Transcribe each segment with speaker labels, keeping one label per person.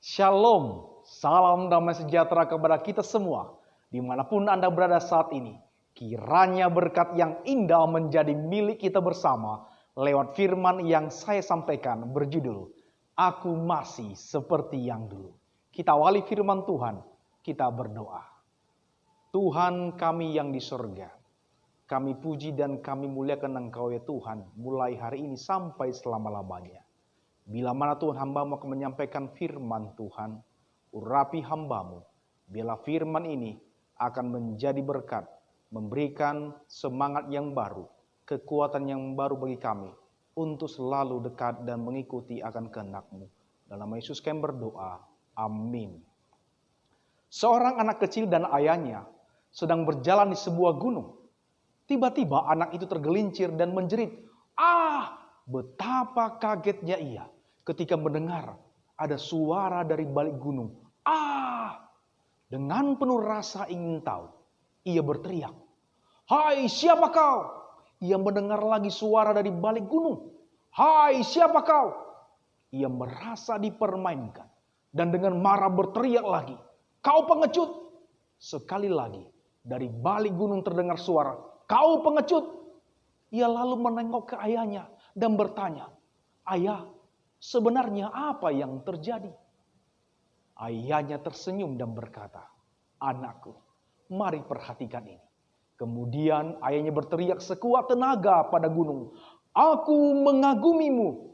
Speaker 1: Shalom, salam damai sejahtera kepada kita semua, dimanapun Anda berada saat ini. Kiranya berkat yang indah menjadi milik kita bersama, lewat firman yang saya sampaikan berjudul, Aku Masih Seperti Yang Dulu. Kita awali firman Tuhan, kita berdoa. Tuhan kami yang di surga, kami puji dan kami muliakan Engkau ya Tuhan, mulai hari ini sampai selama-lamanya. Bila mana Tuhan hamba-Mu akan menyampaikan firman Tuhan, urapi hamba-Mu. Bila firman ini akan menjadi berkat, memberikan semangat yang baru, kekuatan yang baru bagi kami, untuk selalu dekat dan mengikuti akan kehendak-Mu. Dalam nama Yesus kami berdoa, amin. Seorang anak kecil dan ayahnya sedang berjalan di sebuah gunung. Tiba-tiba anak itu tergelincir dan menjerit, betapa kagetnya ia ketika mendengar ada suara dari balik gunung. Dengan penuh rasa ingin tahu, ia berteriak, "Hai, siapa kau?" Ia mendengar lagi suara dari balik gunung. "Hai, siapa kau?" Ia merasa dipermainkan dan dengan marah berteriak lagi, "Kau pengecut!" Sekali lagi dari balik gunung terdengar suara, "Kau pengecut!" Ia lalu menengok ke ayahnya dan bertanya, "Ayah, sebenarnya apa yang terjadi?" Ayahnya tersenyum dan berkata, "Anakku, mari perhatikan ini." Kemudian ayahnya berteriak sekuat tenaga pada gunung, "Aku mengagumimu."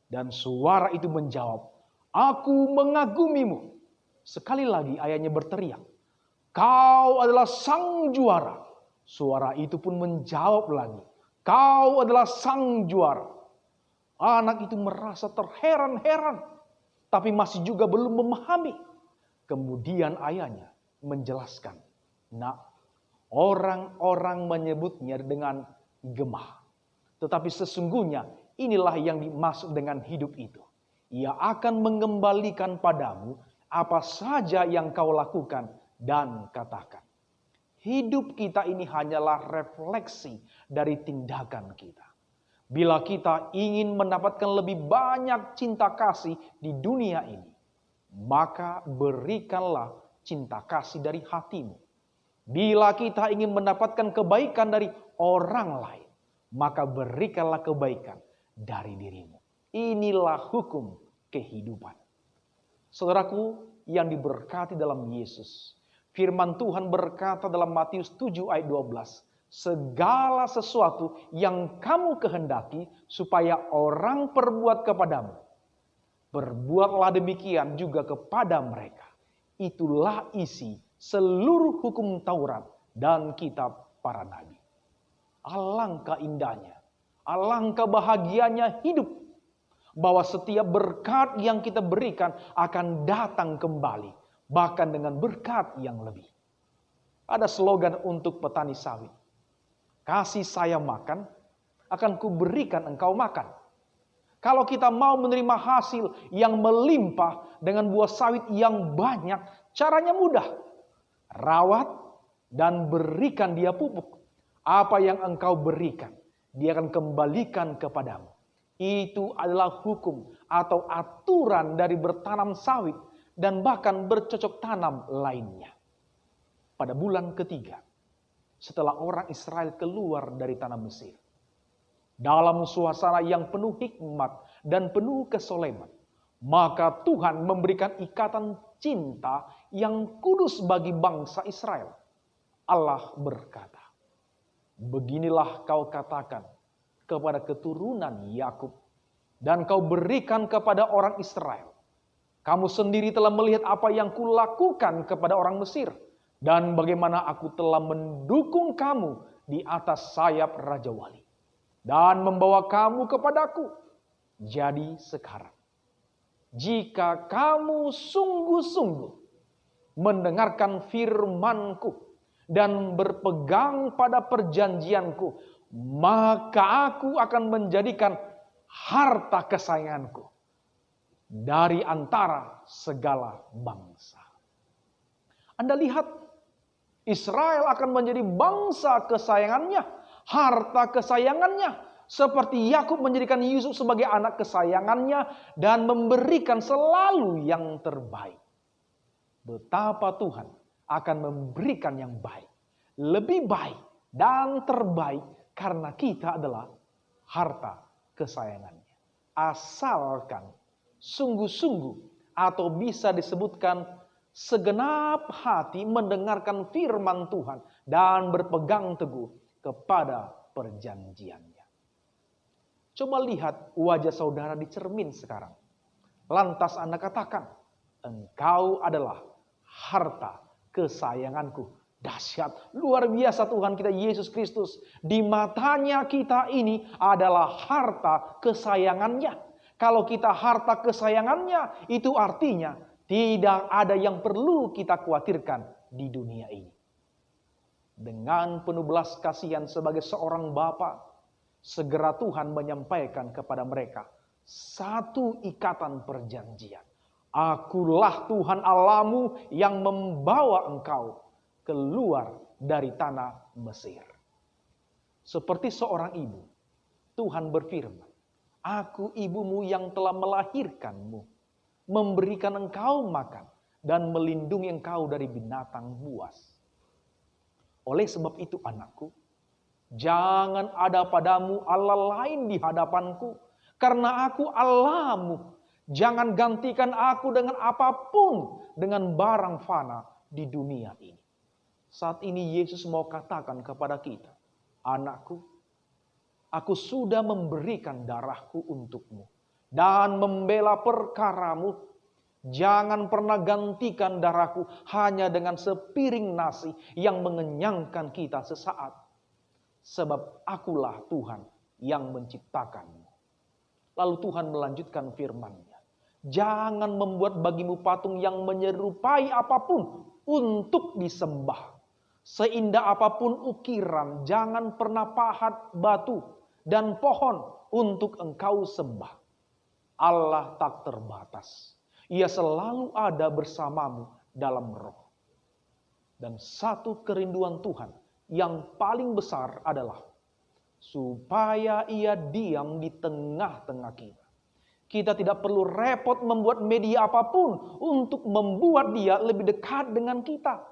Speaker 1: Dan suara itu menjawab, "Aku mengagumimu." Sekali lagi ayahnya berteriak, "Kau adalah sang juara." Suara itu pun menjawab lagi, "Kau adalah sang juara." Anak itu merasa terheran-heran, tapi masih juga belum memahami. Kemudian ayahnya menjelaskan, "Nak, orang-orang menyebutnya dengan gemah. Tetapi sesungguhnya inilah yang dimaksud dengan hidup itu. Ia akan mengembalikan padamu apa saja yang kau lakukan dan katakan." Hidup kita ini hanyalah refleksi dari tindakan kita. Bila kita ingin mendapatkan lebih banyak cinta kasih di dunia ini, maka berikanlah cinta kasih dari hatimu. Bila kita ingin mendapatkan kebaikan dari orang lain, maka berikanlah kebaikan dari dirimu. Inilah hukum kehidupan. Saudaraku yang diberkati dalam Yesus, firman Tuhan berkata dalam Matius 7 ayat 12, "Segala sesuatu yang kamu kehendaki supaya orang perbuat kepadamu, berbuatlah demikian juga kepada mereka." Itulah isi seluruh hukum Taurat dan kitab para nabi. Alangkah indahnya, alangkah bahagianya hidup, bahwa setiap berkat yang kita berikan akan datang kembali, bahkan dengan berkat yang lebih. Ada slogan untuk petani sawit, "Kasih saya makan, akan kuberikan engkau makan." Kalau kita mau menerima hasil yang melimpah dengan buah sawit yang banyak, caranya mudah. Rawat dan berikan dia pupuk. Apa yang engkau berikan, dia akan kembalikan kepadamu. Itu adalah hukum atau aturan dari bertanam sawit dan bahkan bercocok tanam lainnya. Pada bulan ketiga, setelah orang Israel keluar dari tanah Mesir, dalam suasana yang penuh hikmat dan penuh kesoleman, maka Tuhan memberikan ikatan cinta yang kudus bagi bangsa Israel. Allah berkata, "Beginilah kau katakan kepada keturunan Yakub, dan kau berikan kepada orang Israel. Kamu sendiri telah melihat apa yang kulakukan kepada orang Mesir, dan bagaimana aku telah mendukung kamu di atas sayap Raja Wali, dan membawa kamu kepadaku. Jadi sekarang, jika kamu sungguh-sungguh mendengarkan firman-Ku dan berpegang pada perjanjian-Ku, maka Aku akan menjadikan harta kesayangan-Ku dari antara segala bangsa." Anda lihat, Israel akan menjadi bangsa kesayangannya, harta kesayangannya, Seperti Yakub menjadikan Yusuf sebagai anak kesayangannya dan memberikan selalu yang terbaik. Betapa Tuhan akan memberikan yang baik, lebih baik dan terbaik karena kita adalah harta kesayangannya. Asalkan sungguh-sungguh atau bisa disebutkan segenap hati mendengarkan firman Tuhan dan berpegang teguh kepada perjanjiannya. Coba lihat wajah saudara di cermin sekarang. Lantas Anda katakan, engkau adalah harta kesayanganku. Dahsyat, luar biasa Tuhan kita Yesus Kristus. Di matanya kita ini adalah harta kesayangannya. Kalau kita harta kesayangannya, itu artinya tidak ada yang perlu kita khawatirkan di dunia ini. Dengan penuh belas kasihan sebagai seorang bapa, segera Tuhan menyampaikan kepada mereka satu ikatan perjanjian. Akulah Tuhan Allahmu yang membawa engkau keluar dari tanah Mesir. Seperti seorang ibu, Tuhan berfirman, Aku ibumu yang telah melahirkanmu, memberikan engkau makan, dan melindungi engkau dari binatang buas. Oleh sebab itu anakku, jangan ada padamu Allah lain di hadapanku, karena aku Allahmu. Jangan gantikan aku dengan apapun, dengan barang fana di dunia ini. Saat ini Yesus mau katakan kepada kita, anakku, aku sudah memberikan darahku untukmu dan membela perkaramu. Jangan pernah gantikan darahku hanya dengan sepiring nasi yang mengenyangkan kita sesaat. Sebab akulah Tuhan yang menciptakanmu. Lalu Tuhan melanjutkan firman-Nya. Jangan membuat bagimu patung yang menyerupai apapun untuk disembah. Seindah apapun ukiran, jangan pernah pahat batu dan pohon untuk engkau sembah. Allah tak terbatas. Ia selalu ada bersamamu dalam roh. Dan satu kerinduan Tuhan yang paling besar adalah supaya ia diam di tengah-tengah kita. Kita tidak perlu repot membuat media apapun untuk membuat dia lebih dekat dengan kita.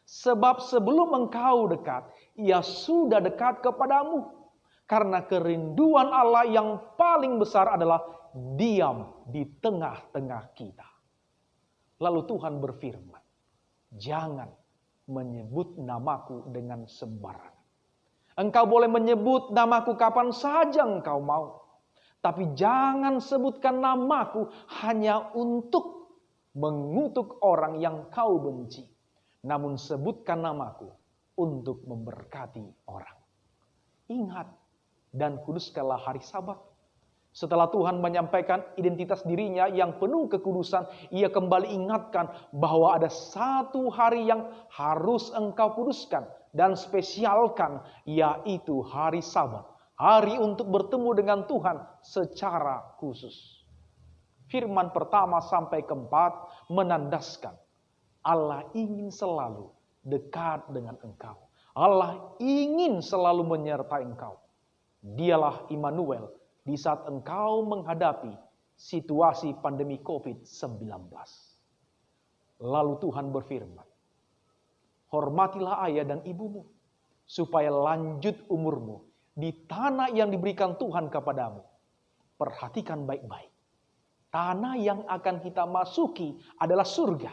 Speaker 1: Sebab sebelum engkau dekat, ia sudah dekat kepadamu. Karena kerinduan Allah yang paling besar adalah diam di tengah-tengah kita. Lalu Tuhan berfirman, jangan menyebut namaku dengan sembarangan. Engkau boleh menyebut namaku kapan saja engkau mau. Tapi jangan sebutkan namaku hanya untuk mengutuk orang yang kau benci. Namun sebutkan namaku untuk memberkati orang. Ingat dan kuduskanlah hari Sabat. Setelah Tuhan menyampaikan identitas dirinya yang penuh kekudusan, ia kembali ingatkan bahwa ada satu hari yang harus engkau kuduskan dan spesialkan, yaitu hari Sabat. Hari untuk bertemu dengan Tuhan secara khusus. Firman pertama sampai keempat menandaskan Allah ingin selalu dekat dengan engkau. Allah ingin selalu menyertai engkau. Dialah Immanuel di saat engkau menghadapi situasi pandemi COVID-19. Lalu Tuhan berfirman, hormatilah ayah dan ibumu, supaya lanjut umurmu di tanah yang diberikan Tuhan kepadamu. Perhatikan baik-baik. Tanah yang akan kita masuki adalah surga.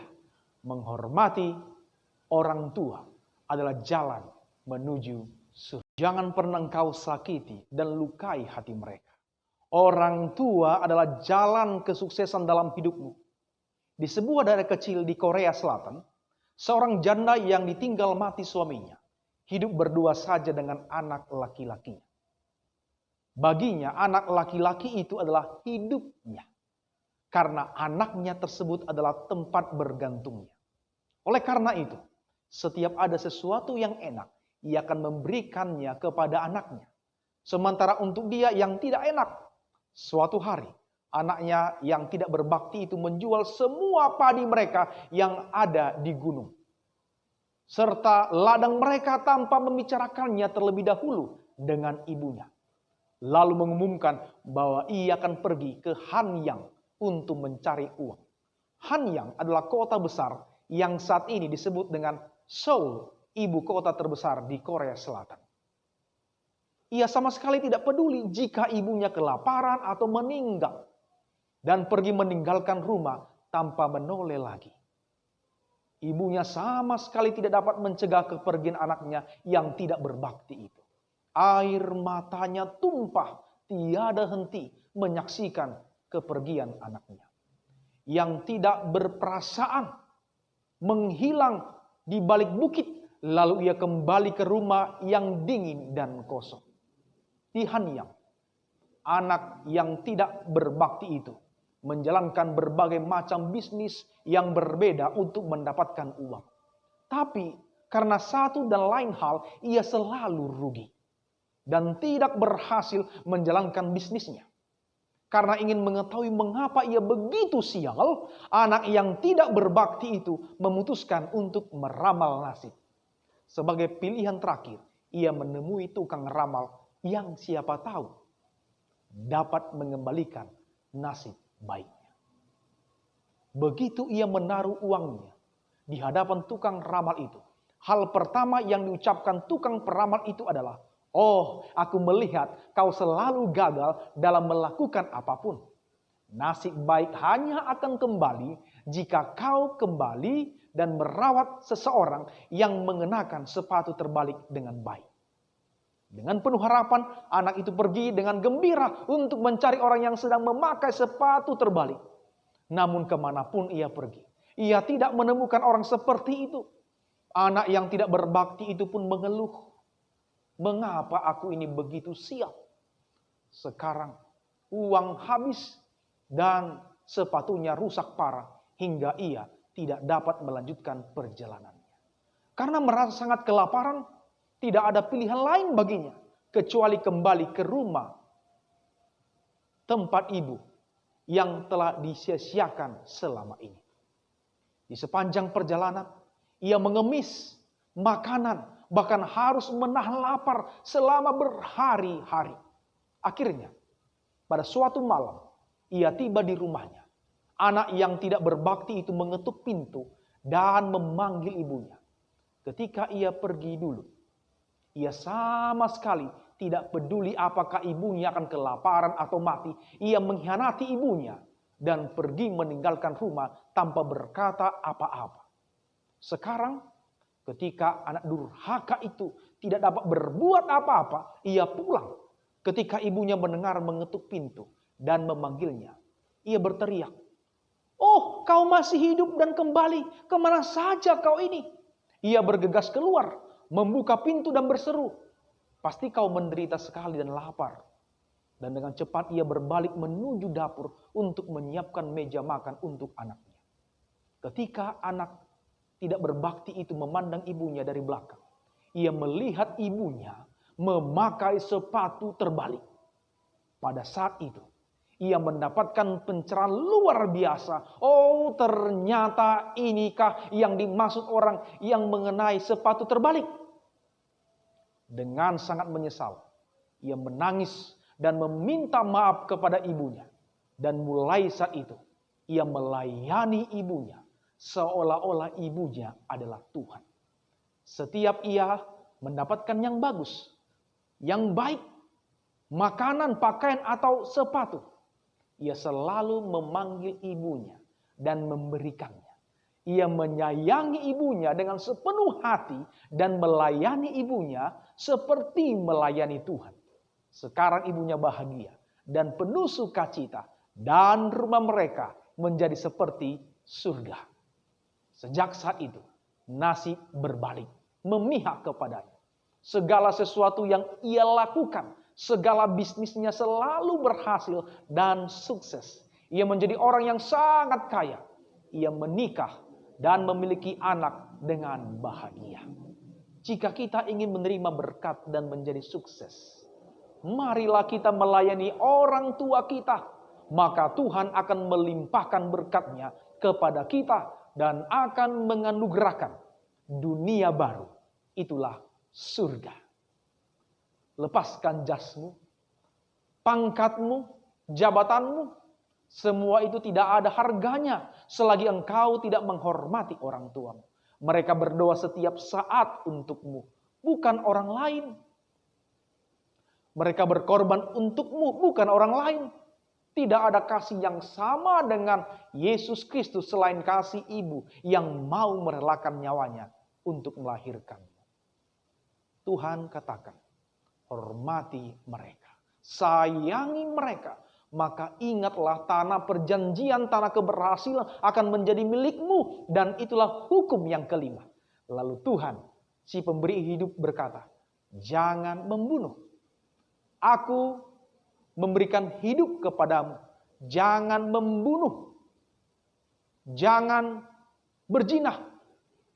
Speaker 1: Menghormati orang tua adalah jalan menuju surga. Jangan pernah engkau sakiti dan lukai hati mereka. Orang tua adalah jalan kesuksesan dalam hidupmu. Di sebuah daerah kecil di Korea Selatan, seorang janda yang ditinggal mati suaminya hidup berdua saja dengan anak laki-lakinya. Baginya anak laki-laki itu adalah hidupnya. Karena anaknya tersebut adalah tempat bergantungnya. Oleh karena itu, setiap ada sesuatu yang enak, ia akan memberikannya kepada anaknya. Sementara untuk dia yang tidak enak, suatu hari anaknya yang tidak berbakti itu menjual semua padi mereka yang ada di gunung. Serta ladang mereka tanpa membicarakannya terlebih dahulu dengan ibunya. lalu mengumumkan bahwa ia akan pergi ke Hanyang untuk mencari uang. Hanyang adalah kota besar yang saat ini disebut dengan Seoul, ibu kota terbesar di Korea Selatan. Ia sama sekali tidak peduli jika ibunya kelaparan atau meninggal, dan pergi meninggalkan rumah tanpa menoleh lagi. Ibunya sama sekali tidak dapat mencegah kepergian anaknya yang tidak berbakti itu. Air matanya tumpah tiada henti menyaksikan kepergian anaknya. Yang tidak berperasaan menghilang di balik bukit, lalu ia kembali ke rumah yang dingin dan kosong. Di Hanyang, anak yang tidak berbakti itu menjalankan berbagai macam bisnis yang berbeda untuk mendapatkan uang. Tapi karena satu dan lain hal, ia selalu rugi dan tidak berhasil menjalankan bisnisnya. Karena ingin mengetahui mengapa ia begitu sial, anak yang tidak berbakti itu memutuskan untuk meramal nasib. Sebagai pilihan terakhir, ia menemui tukang ramal yang siapa tahu dapat mengembalikan nasib baiknya. Begitu ia menaruh uangnya di hadapan tukang ramal itu, hal pertama yang diucapkan tukang peramal itu adalah, "Oh, aku melihat kau selalu gagal dalam melakukan apapun. Nasib baik hanya akan kembali jika kau kembali dan merawat seseorang yang mengenakan sepatu terbalik dengan baik." Dengan penuh harapan, anak itu pergi dengan gembira untuk mencari orang yang sedang memakai sepatu terbalik. Namun kemanapun ia pergi, ia tidak menemukan orang seperti itu. Anak yang tidak berbakti itu pun mengeluh, "Mengapa aku ini begitu sial? Sekarang uang habis dan sepatunya rusak parah hingga ia tidak dapat melanjutkan perjalanannya." Karena merasa sangat kelaparan, tidak ada pilihan lain baginya kecuali kembali ke rumah tempat ibu yang telah disia-siakan selama ini. Di sepanjang perjalanan, ia mengemis makanan, bahkan harus menahan lapar selama berhari-hari. Akhirnya, pada suatu malam, ia tiba di rumahnya. Anak yang tidak berbakti itu mengetuk pintu dan memanggil ibunya. Ketika ia pergi dulu, ia sama sekali tidak peduli apakah ibunya akan kelaparan atau mati. Ia mengkhianati ibunya dan pergi meninggalkan rumah tanpa berkata apa-apa. Sekarang ketika anak durhaka itu tidak dapat berbuat apa-apa, ia pulang. Ketika ibunya mendengar mengetuk pintu dan memanggilnya, ia berteriak, "Oh, kau masih hidup dan kembali. Kemana saja kau ini?" Ia bergegas keluar, membuka pintu dan berseru, "Pasti kau menderita sekali dan lapar." Dan dengan cepat ia berbalik menuju dapur untuk menyiapkan meja makan untuk anaknya. Ketika anak tidak berbakti itu memandang ibunya dari belakang, ia melihat ibunya memakai sepatu terbalik. Pada saat itu, ia mendapatkan pencerahan luar biasa. Oh, ternyata inikah yang dimaksud orang yang mengenai sepatu terbalik. Dengan sangat menyesal, ia menangis dan meminta maaf kepada ibunya. Dan mulai saat itu, ia melayani ibunya seolah-olah ibunya adalah Tuhan. Setiap ia mendapatkan yang bagus, yang baik, makanan, pakaian, atau sepatu, ia selalu memanggil ibunya dan memberikannya. Ia menyayangi ibunya dengan sepenuh hati dan melayani ibunya seperti melayani Tuhan. Sekarang ibunya bahagia dan penuh sukacita dan rumah mereka menjadi seperti surga. Sejak saat itu, nasib berbalik, memihak kepadanya. Segala sesuatu yang ia lakukan, segala bisnisnya selalu berhasil dan sukses. Ia menjadi orang yang sangat kaya. Ia menikah dan memiliki anak dengan bahagia. Jika kita ingin menerima berkat dan menjadi sukses, marilah kita melayani orang tua kita. Maka Tuhan akan melimpahkan berkat-Nya kepada kita dan akan menganugerahkan dunia baru. Itulah surga. Lepaskan jasmu, pangkatmu, jabatanmu, semua itu tidak ada harganya selagi engkau tidak menghormati orang tuamu. Mereka berdoa setiap saat untukmu, bukan orang lain. Mereka berkorban untukmu, bukan orang lain. Tidak ada kasih yang sama dengan Yesus Kristus selain kasih ibu yang mau merelakan nyawanya untuk melahirkanmu. Tuhan katakan, hormati mereka, sayangi mereka, maka ingatlah tanah perjanjian, tanah keberhasilan akan menjadi milikmu, dan itulah hukum yang kelima. Lalu Tuhan, si pemberi hidup berkata, jangan membunuh. Aku memberikan hidup kepadamu. Jangan membunuh. Jangan berzinah.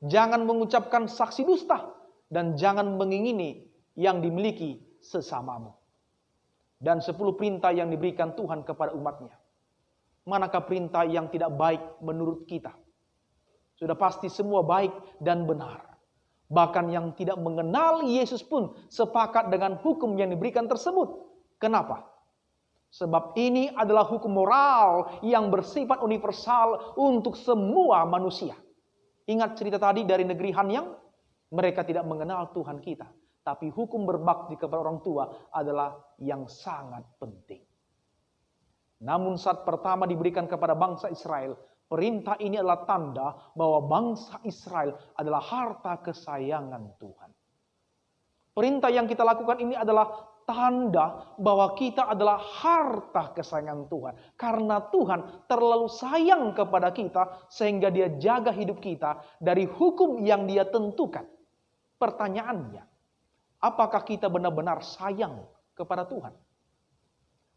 Speaker 1: Jangan mengucapkan saksi dusta. Dan jangan mengingini yang dimiliki sesamamu. Dan 10 perintah yang diberikan Tuhan kepada umatnya. Manakah perintah yang tidak baik menurut kita? Sudah pasti semua baik dan benar. Bahkan yang tidak mengenal Yesus pun sepakat dengan hukum yang diberikan tersebut. Kenapa? Sebab ini adalah hukum moral yang bersifat universal untuk semua manusia. Ingat cerita tadi dari negeri Han yang mereka tidak mengenal Tuhan kita. Tapi hukum berbakti kepada orang tua adalah yang sangat penting. Namun saat pertama diberikan kepada bangsa Israel, perintah ini adalah tanda bahwa bangsa Israel adalah harta kesayangan Tuhan. Perintah yang kita lakukan ini adalah tanda bahwa kita adalah harta kesayangan Tuhan. Karena Tuhan terlalu sayang kepada kita sehingga Dia jaga hidup kita dari hukum yang Dia tentukan. Pertanyaannya, apakah kita benar-benar sayang kepada Tuhan?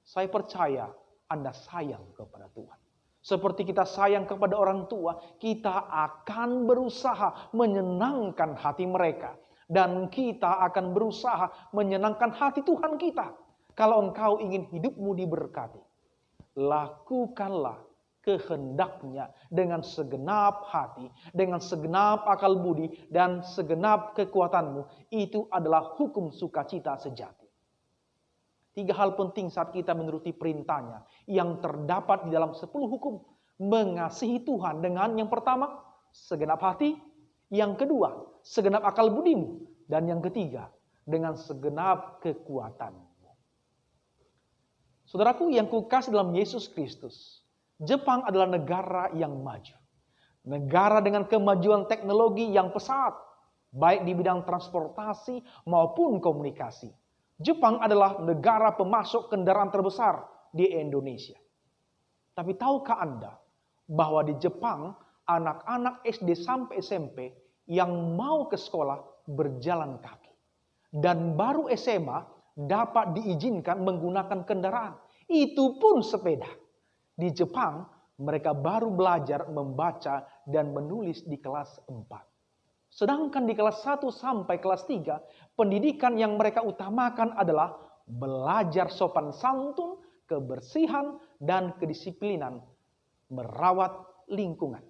Speaker 1: Saya percaya Anda sayang kepada Tuhan. Seperti kita sayang kepada orang tua, kita akan berusaha menyenangkan hati mereka. Dan kita akan berusaha menyenangkan hati Tuhan kita. Kalau engkau ingin hidupmu diberkati, lakukanlah kehendaknya dengan segenap hati, dengan segenap akal budi, dan segenap kekuatanmu. Itu adalah hukum sukacita sejati. 3 hal penting saat kita menuruti perintahnya yang terdapat di dalam 10 hukum. Mengasihi Tuhan dengan yang pertama, segenap hati. Yang kedua, segenap akal budimu. Dan yang ketiga, dengan segenap kekuatanmu. Saudaraku yang kukasih dalam Yesus Kristus, Jepang adalah negara yang maju. Negara dengan kemajuan teknologi yang pesat, baik di bidang transportasi maupun komunikasi. Jepang adalah negara pemasok kendaraan terbesar di Indonesia. Tapi tahukah Anda bahwa di Jepang anak-anak SD sampai SMP yang mau ke sekolah berjalan kaki. Dan baru SMA dapat diizinkan menggunakan kendaraan. Itu pun sepeda. Di Jepang mereka baru belajar membaca dan menulis di kelas 4. Sedangkan di kelas 1 sampai kelas 3, pendidikan yang mereka utamakan adalah belajar sopan santun, kebersihan, dan kedisiplinan, merawat lingkungan.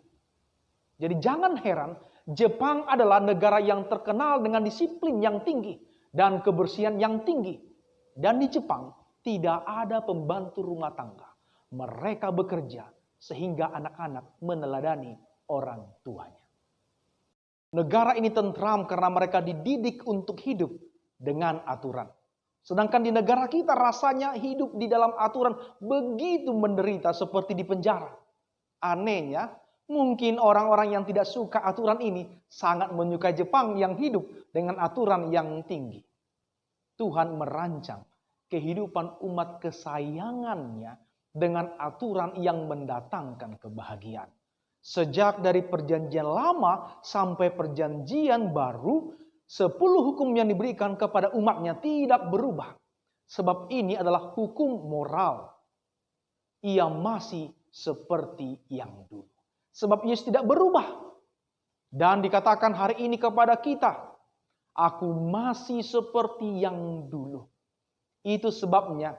Speaker 1: Jadi jangan heran, Jepang adalah negara yang terkenal dengan disiplin yang tinggi dan kebersihan yang tinggi. Dan di Jepang tidak ada pembantu rumah tangga. Mereka bekerja sehingga anak-anak meneladani orang tuanya. Negara ini tentram karena mereka dididik untuk hidup dengan aturan. Sedangkan di negara kita rasanya hidup di dalam aturan begitu menderita seperti di penjara. Anehnya, mungkin orang-orang yang tidak suka aturan ini sangat menyukai Jepang yang hidup dengan aturan yang tinggi. Tuhan merancang kehidupan umat kesayangannya dengan aturan yang mendatangkan kebahagiaan. Sejak dari perjanjian lama sampai perjanjian baru, 10 hukum yang diberikan kepada umatnya tidak berubah. Sebab ini adalah hukum moral. Ia masih seperti yang dulu. Sebab Yesus tidak berubah. Dan dikatakan hari ini kepada kita, aku masih seperti yang dulu. Itu sebabnya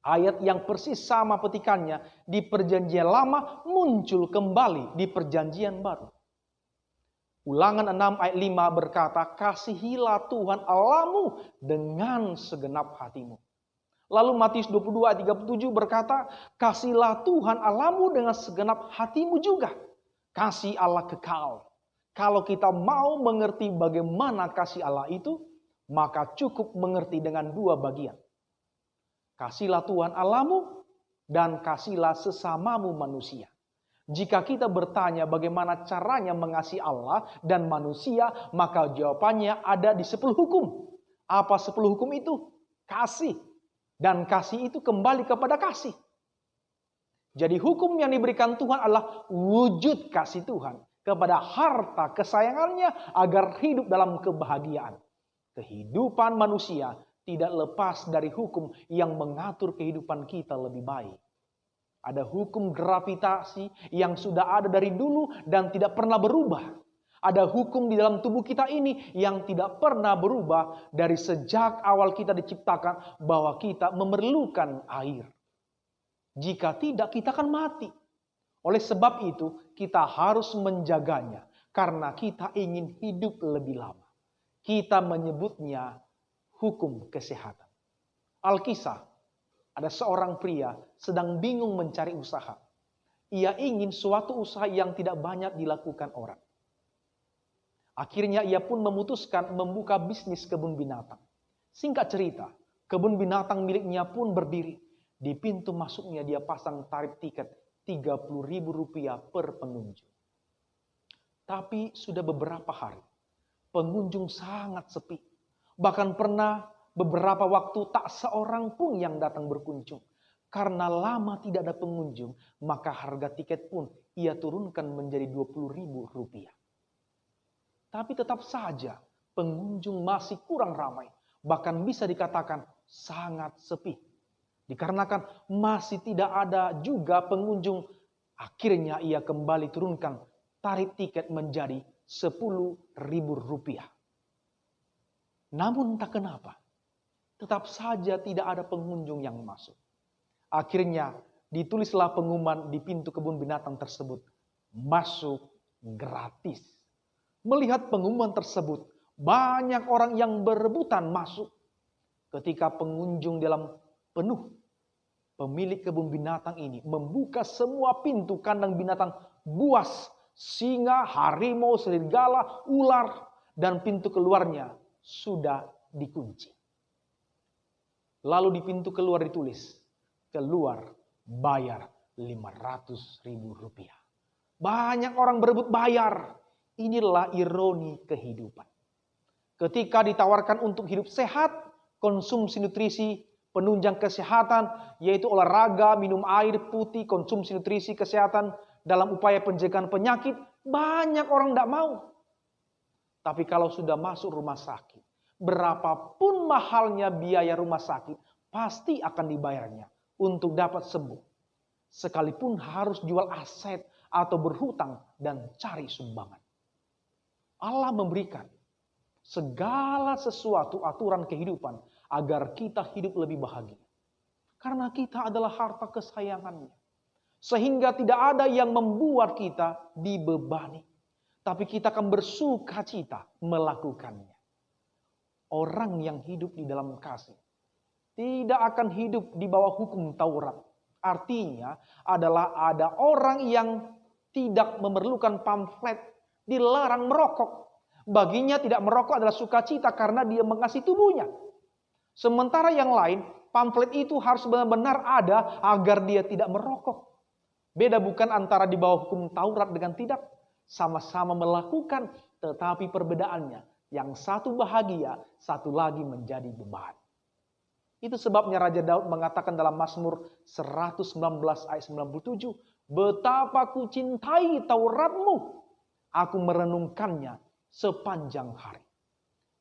Speaker 1: ayat yang persis sama petikannya di perjanjian lama muncul kembali di perjanjian baru. Ulangan 6 ayat 5 berkata, kasihilah Tuhan Allahmu dengan segenap hatimu. Lalu Matius 22 ayat 37 berkata, kasihlah Tuhan Allahmu dengan segenap hatimu juga. Kasih Allah kekal. Kalau kita mau mengerti bagaimana kasih Allah itu, maka cukup mengerti dengan dua bagian. Kasihlah Tuhan Allahmu dan kasihlah sesamamu manusia. Jika kita bertanya bagaimana caranya mengasihi Allah dan manusia, maka jawabannya ada di 10 hukum. Apa 10 hukum itu? Kasih. Dan kasih itu kembali kepada kasih. Jadi hukum yang diberikan Tuhan adalah wujud kasih Tuhan kepada harta kesayangannya agar hidup dalam kebahagiaan. Kehidupan manusia tidak lepas dari hukum yang mengatur kehidupan kita lebih baik. Ada hukum gravitasi yang sudah ada dari dulu dan tidak pernah berubah. Ada hukum di dalam tubuh kita ini yang tidak pernah berubah dari sejak awal kita diciptakan bahwa kita memerlukan air. Jika tidak, kita akan mati. Oleh sebab itu, kita harus menjaganya karena kita ingin hidup lebih lama. Kita menyebutnya hukum kesehatan. Alkisah, ada seorang pria sedang bingung mencari usaha. Ia ingin suatu usaha yang tidak banyak dilakukan orang. Akhirnya ia pun memutuskan membuka bisnis kebun binatang. Singkat cerita, kebun binatang miliknya pun berdiri. Di pintu masuknya dia pasang tarif tiket Rp30.000 per pengunjung. Tapi sudah beberapa hari, pengunjung sangat sepi. Bahkan pernah beberapa waktu tak seorang pun yang datang berkunjung. Karena lama tidak ada pengunjung, maka harga tiket pun ia turunkan menjadi Rp20.000. Tapi tetap saja pengunjung masih kurang ramai. Bahkan bisa dikatakan sangat sepi. Dikarenakan masih tidak ada juga pengunjung. Akhirnya ia kembali turunkan tarif tiket menjadi Rp10.000. Namun tak kenapa. Tetap saja tidak ada pengunjung yang masuk. Akhirnya ditulislah pengumuman di pintu kebun binatang tersebut. Masuk gratis. Melihat pengumuman tersebut, banyak orang yang berebutan masuk. Ketika pengunjung dalam penuh, pemilik kebun binatang ini membuka semua pintu kandang binatang buas, singa, harimau, serigala, ular, dan pintu keluarnya sudah dikunci. Lalu di pintu keluar ditulis, keluar bayar Rp500.000. Banyak orang berebut bayar. Inilah ironi kehidupan. Ketika ditawarkan untuk hidup sehat, konsumsi nutrisi, penunjang kesehatan, yaitu olahraga, minum air putih, konsumsi nutrisi kesehatan dalam upaya pencegahan penyakit, banyak orang tidak mau. Tapi kalau sudah masuk rumah sakit, berapapun mahalnya biaya rumah sakit, pasti akan dibayarnya untuk dapat sembuh. Sekalipun harus jual aset atau berhutang dan cari sumbangan. Allah memberikan segala sesuatu aturan kehidupan agar kita hidup lebih bahagia. Karena kita adalah harta kesayangannya. Sehingga tidak ada yang membuat kita dibebani. Tapi kita akan bersuka cita melakukannya. Orang yang hidup di dalam kasih tidak akan hidup di bawah hukum Taurat. Artinya adalah ada orang yang tidak memerlukan pamflet, dilarang merokok. Baginya tidak merokok adalah sukacita karena dia mengasihi tubuhnya. Sementara yang lain, pamflet itu harus benar-benar ada agar dia tidak merokok. Beda bukan antara di bawah hukum Taurat dengan tidak. Sama-sama melakukan, tetapi perbedaannya. Yang satu bahagia, satu lagi menjadi beban. Itu sebabnya Raja Daud mengatakan dalam Mazmur 119 ayat 97. Betapa ku cintai Tauratmu. Aku merenungkannya sepanjang hari.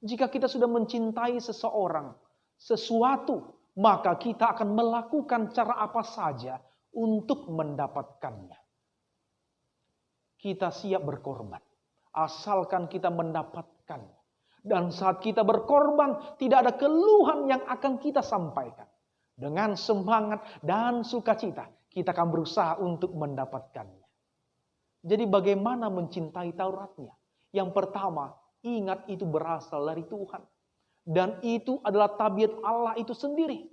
Speaker 1: Jika kita sudah mencintai seseorang, sesuatu, maka kita akan melakukan cara apa saja untuk mendapatkannya. Kita siap berkorban, asalkan kita mendapatkannya. Dan saat kita berkorban, tidak ada keluhan yang akan kita sampaikan. Dengan semangat dan sukacita, kita akan berusaha untuk mendapatkannya. Jadi bagaimana mencintai Tauratnya? Yang pertama, ingat itu berasal dari Tuhan. Dan itu adalah tabiat Allah itu sendiri.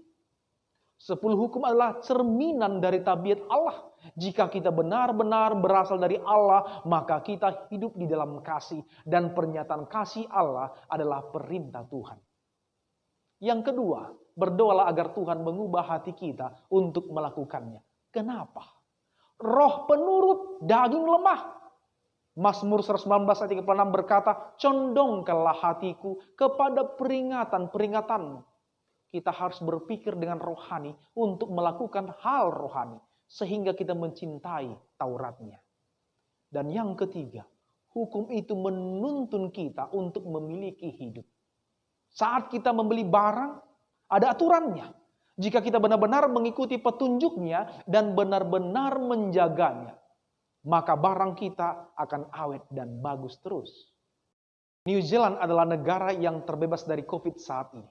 Speaker 1: 10 hukum adalah cerminan dari tabiat Allah. Jika kita benar-benar berasal dari Allah, maka kita hidup di dalam kasih. Dan pernyataan kasih Allah adalah perintah Tuhan. Yang kedua, berdoalah agar Tuhan mengubah hati kita untuk melakukannya. Kenapa? Roh penurut, daging lemah. Mazmur 119 ayat 36 berkata, condongkanlah hatiku kepada peringatan-peringatanmu. Kita harus berpikir dengan rohani untuk melakukan hal rohani. Sehingga kita mencintai Tauratnya. Dan yang ketiga, hukum itu menuntun kita untuk memiliki hidup. Saat kita membeli barang, ada aturannya. Jika kita benar-benar mengikuti petunjuknya dan benar-benar menjaganya, maka barang kita akan awet dan bagus terus. New Zealand adalah negara yang terbebas dari COVID saat ini.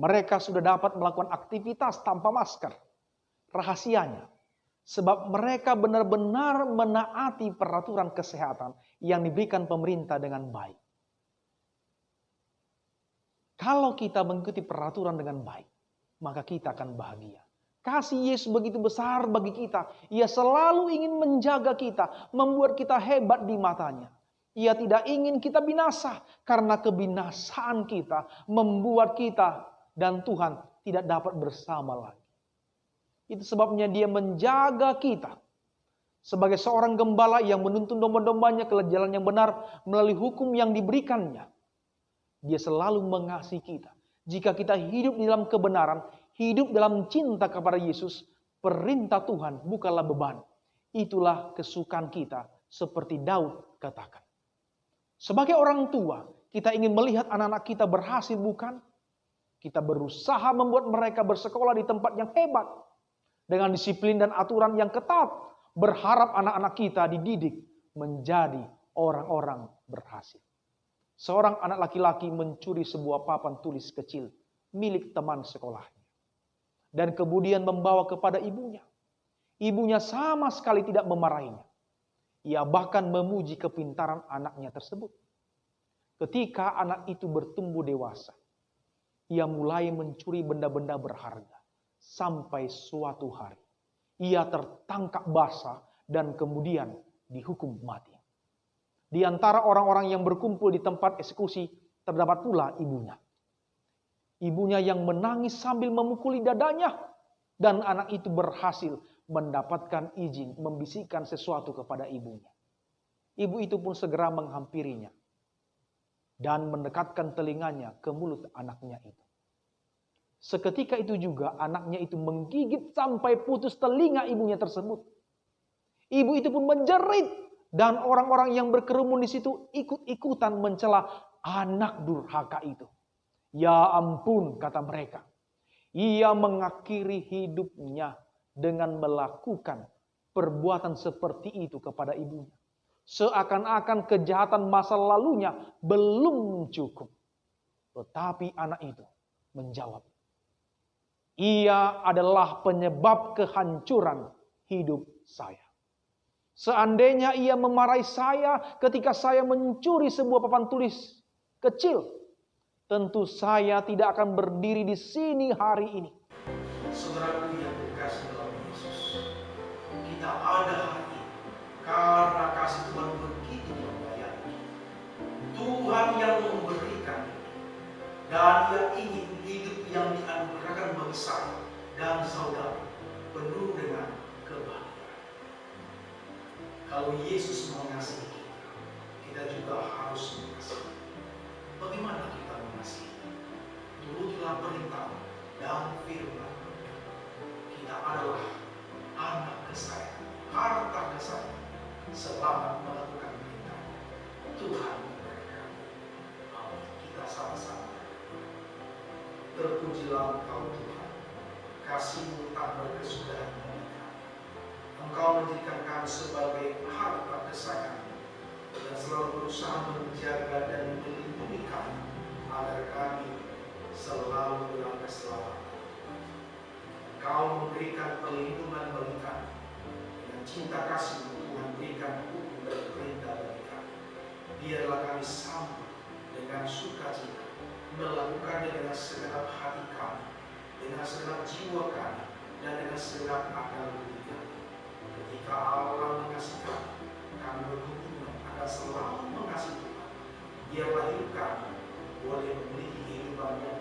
Speaker 1: Mereka sudah dapat melakukan aktivitas tanpa masker. Rahasianya, sebab mereka benar-benar menaati peraturan kesehatan yang diberikan pemerintah dengan baik. Kalau kita mengikuti peraturan dengan baik, maka kita akan bahagia. Kasih Yesus begitu besar bagi kita. Ia selalu ingin menjaga kita, membuat kita hebat di matanya. Ia tidak ingin kita binasa, karena kebinasaan kita membuat kita dan Tuhan tidak dapat bersama lagi. Itu sebabnya Dia menjaga kita. Sebagai seorang gembala yang menuntun domba-dombanya ke jalan yang benar melalui hukum yang diberikannya. Dia selalu mengasihi kita. Jika kita hidup di dalam kebenaran, hidup dalam cinta kepada Yesus, perintah Tuhan bukanlah beban. Itulah kesukaan kita, seperti Daud katakan. Sebagai orang tua, kita ingin melihat anak-anak kita berhasil, bukan? Kita berusaha membuat mereka bersekolah di tempat yang hebat. Dengan disiplin dan aturan yang ketat. Berharap anak-anak kita dididik menjadi orang-orang berhasil. Seorang anak laki-laki mencuri sebuah papan tulis kecil milik teman sekolahnya. Dan kemudian membawa kepada ibunya. Ibunya sama sekali tidak memarahinya. Ia bahkan memuji kepintaran anaknya tersebut. Ketika anak itu bertumbuh dewasa, ia mulai mencuri benda-benda berharga. Sampai suatu hari, ia tertangkap basah dan kemudian dihukum mati. Di antara orang-orang yang berkumpul di tempat eksekusi, terdapat pula ibunya. Ibunya yang menangis sambil memukuli dadanya. Dan anak itu berhasil mendapatkan izin membisikkan sesuatu kepada ibunya. Ibu itu pun segera menghampirinya. Dan mendekatkan telinganya ke mulut anaknya itu. Seketika itu juga anaknya itu menggigit sampai putus telinga ibunya tersebut. Ibu itu pun menjerit. Dan orang-orang yang berkerumun di situ ikut-ikutan mencela anak durhaka itu. Ya ampun, kata mereka. Ia mengakhiri hidupnya dengan melakukan perbuatan seperti itu kepada ibunya. Seakan-akan kejahatan masa lalunya belum cukup. Tetapi anak itu menjawab, ia adalah penyebab kehancuran hidup saya. Seandainya ia memarahi saya ketika saya mencuri sebuah papan tulis kecil, tentu saya tidak akan berdiri di sini hari ini.
Speaker 2: Saudaraku yang dikasih dalam Yesus, kita ada hari ini karena kasih Tuhan begitu membayar. Tuhan yang memberikan dan Dia ingin hidup yang dianugerahkan bagi saya dan saudara penuh dengan kebahagiaan. Kalau Yesus mengasihi kita, kita juga harus mengasihi. Bagaimana kita mengasihi? Turutilah perintah dan firman. Kita adalah anak kesayangan, harta kesayangan, selamat melakukan perintah. Tuhan memberkati. Amin. Kita sama-sama. Terpujilah Engkau Tuhan, kasih-Mu tak berkesudahan mengikat. Engkau menjadikan kami sebagai harta kesayangan dan selalu berusaha menjaga dan melindungi kami agar kami selalu dalam keselamatan. Engkau memberikan perlindungan bagi kami. Dengan cinta kasih Tuhan berikan hukum dan perintah bagi kami. Biarlah kami sambut dengan sukacita, melakukannya dengan segenap hati kami, dengan segenap jiwa kami, dan dengan segenap akal budi kami. Ketika Allah mengasihi kami berhubungan akan selalu mengasihi Tuhan. Biarlah hidup kami boleh memiliki kehidupan yang